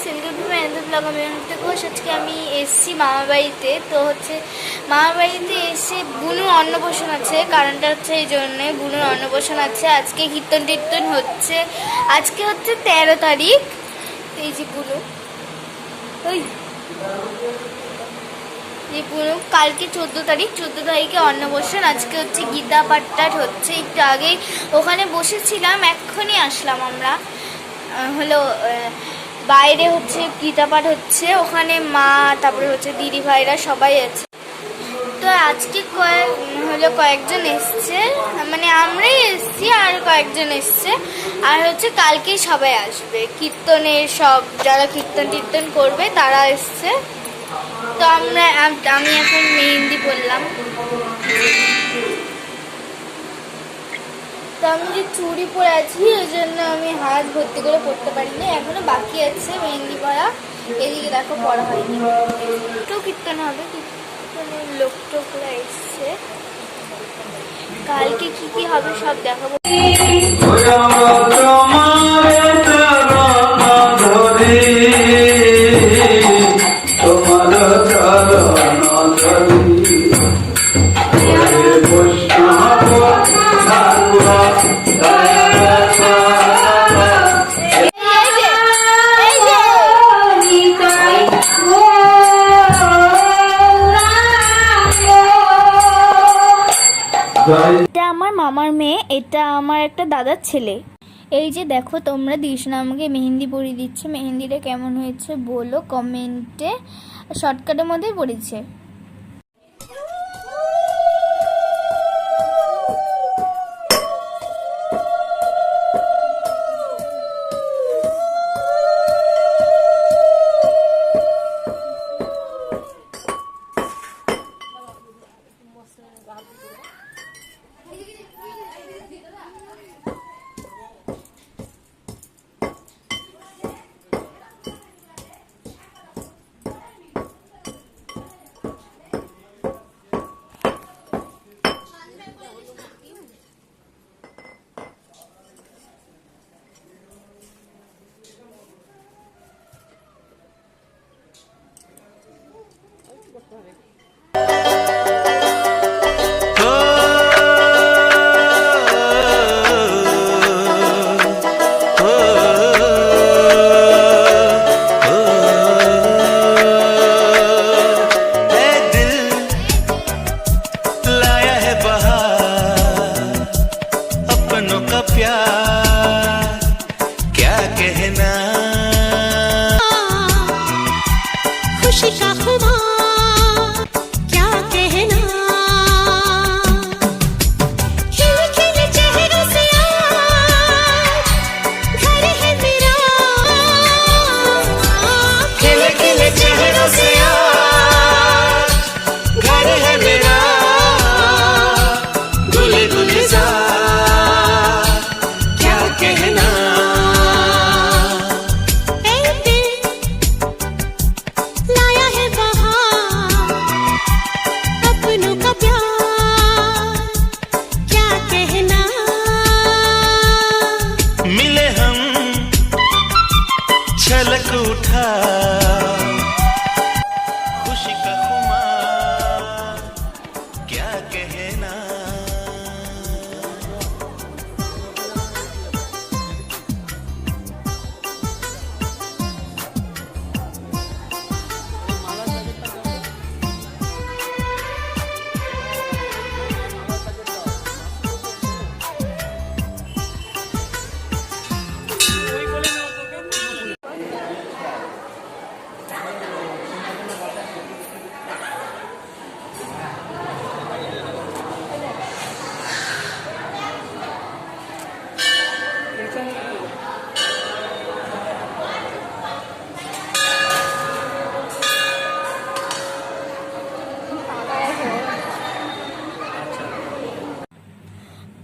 সিলগুড়ি mehndi blog. আমি ঘোষ। আজকে আমি এসেছি মামাবাড়িতে। তো হচ্ছে মামাবাড়িতে এসে বুনুর অন্নপ্রাশন আছে, কারণটা হচ্ছে এই জন্যে বুনুর অন্নপ্রাশন আছে। আজকে কীর্তন টীর্তন হচ্ছে। আজকে হচ্ছে 13 তারিখ। এই যে বুনু, ওই যে বুনু কালকে 14 তারিখ, 14 তারিখে অন্নপ্রাশন। আজকে হচ্ছে গীতা পাঠটাট হচ্ছে। একটু আগেই ওখানে বসেছিলাম, এক্ষুনি আসলাম আমরা। হলো বাইরে হচ্ছে গীতা পাঠ হচ্ছে, ওখানে মা তারপরে হচ্ছে দিদি ভাইরা সবাই আছে। তো আজকে কয়েকজন এসছে, মানে আমরাই এসছি আর কয়েকজন এসছে। আর হচ্ছে কালকেই সবাই আসবে, কীর্তনের সব যারা কীর্তন টীর্তন করবে তারা এসছে। তো আমি এখন মেহেন্দি পরলাম। তো আমি যে চুড়ি পরে আছি ওই জন্য আমি হাত ভর্তি করে পরতে পারিনি, এখনো বাকি আছে মেহেন্দি পরা। এদিকে দেখো পড়া হয়নি। তো কীর্তন হবে, কীর্তনের লোক টোকরা এসছে। কালকে কি কি হবে সব দেখাবো। এটা আমার মামার মেয়ে, এটা আমার একটা দাদার ছেলে। এই যে দেখো তোমরা, দিশনা আমাকে মেহেন্দি পরিয়ে দিচ্ছে। মেহেন্দিটা কেমন হয়েছে বলো কমেন্টে। শর্টকাটের মধ্যেই পড়েছে। छलक उठा खुशी का खुमार, क्या कहना।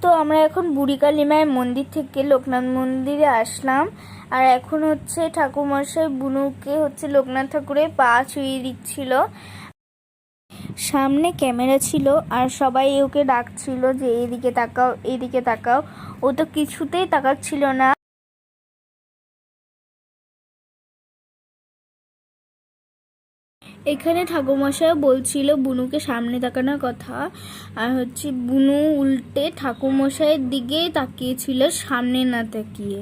তো আমরা এখন বুড়িকালী মায়ের মন্দির থেকে লোকনাথ মন্দিরে আসলাম। আর এখন হচ্ছে ঠাকুরমশাই বুনুকে হচ্ছে লোকনাথ ঠাকুরের পা ছুঁয়ে দিচ্ছিল। সামনে ক্যামেরা ছিল আর সবাই ওকে ডাকছিল যে এদিকে তাকাও, এদিকে তাকাও। ও তো কিছুতেই তাকাচ্ছিল না। এখানে ঠাকুরমশাই বলছিল বুনুকে সামনে তাকানোর কথা, আর হচ্ছে বুনু উল্টে ঠাকুরমশাইয়ের দিকে তাকিয়েছিল, সামনে না তাকিয়ে।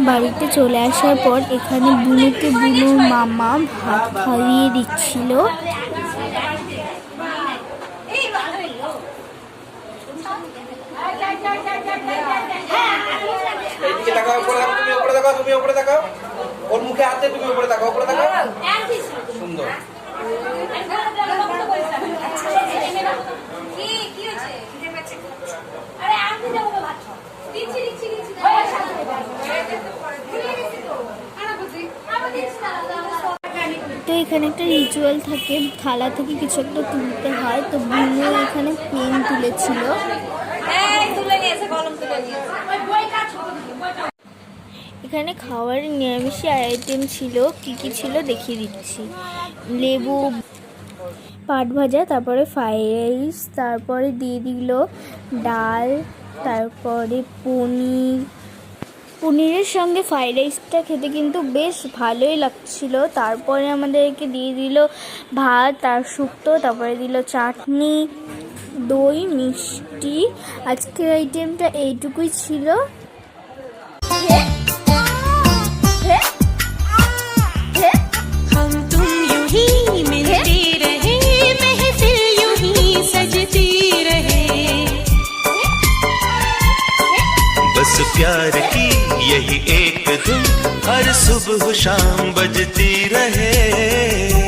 বাড়িতে চলে আসার পর এখানে বুনুকে বুনুর মামা ভাত খাইয়ে দিচ্ছিল। এদিকে তাকাও, উপরে তাকাও, তুমি উপরে তাকাও, ওর মুখে হাত দিয়ে তুমি উপরে তাকাও, উপরে তাকাও, সুন্দর। তো এখানে একটা রিচুয়াল থাকে, থালা থেকে কিছু একটা তুলতে হয়, তো বুনু এখানে পেন তুলেছিল। এখানে খাওয়ার নিরামিষ আইটেম ছিল, কি কি ছিল দেখিয়ে দিচ্ছি। লেবু, পাট ভাজা, তারপরে ফ্রাইড রাইস, তারপরে দিয়ে দিল ডাল, তারপরে পনিরের সঙ্গে ফ্রাইড রাইসটা খেতে কিন্তু বেশ ভালোই লাগছিল। তারপরে আমাদেরকে দিয়ে দিল ভাত আর শুক্তো, তারপরে দিল চাটনি, দই, মিষ্টি। আজকের আইটেমটা এইটুকুই ছিল। हम तुम यूं ही मिलते रहे, महफिल यूं ही सजती रहे। बस प्यार की यही एक धुन हर सुबह शाम बजती रहे।